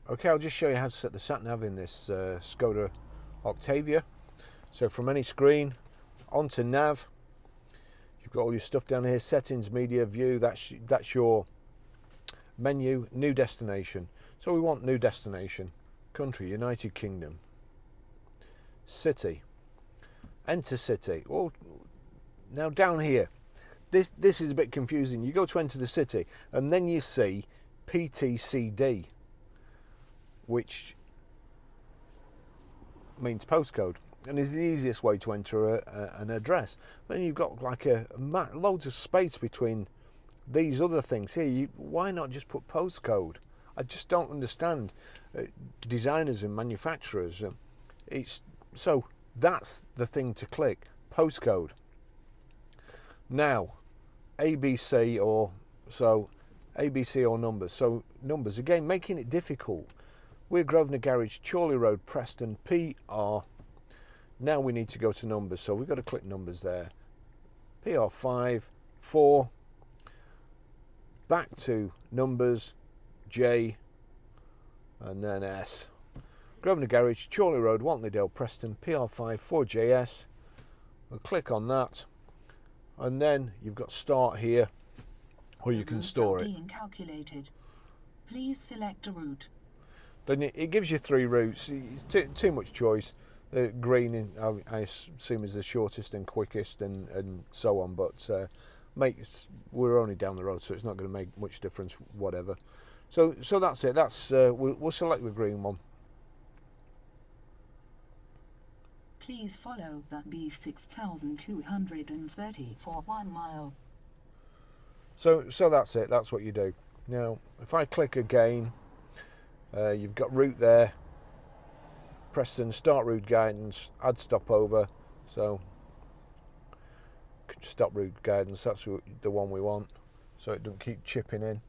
Okay, I'll just show you how to set the sat nav in this SKODA Octavia. So from any screen onto nav, you've got all your stuff down here. Settings, media, view. That's your menu. New destination. So we want new destination. Country, United Kingdom. City. Enter city. Well, now down here, this is a bit confusing. You go to enter the city, and then you see PTCD, which means postcode, and is the easiest way to enter an address. Then you've got like loads of space between these other things here. Why not just put postcode? I just don't understand designers and manufacturers. So that's the thing to click, postcode. Now ABC or numbers. So numbers again, making it difficult. We're Grosvenor Garage, Chorley Road, Preston, PR. Now we need to go to numbers, so we've got to click numbers there. PR5, 4, back to numbers, J, and then S. Grosvenor Garage, Chorley Road, Wantleydale, Preston, PR5, 4JS. We'll click on that, and then you've got start here, or you can store it. Calculated. Please select a route. Then it gives you 3 routes. Too much choice. Green, I assume, is the shortest and quickest, and so on. But we're only down the road, so it's not going to make much difference. Whatever. So that's it. We'll select the green one. Please follow the B6230 for 1 mile. So that's it. That's what you do. Now, if I click again, you've got route there. Preston, start route guidance, add stopover. So stop route guidance, that's the one we want, so it doesn't keep chipping in.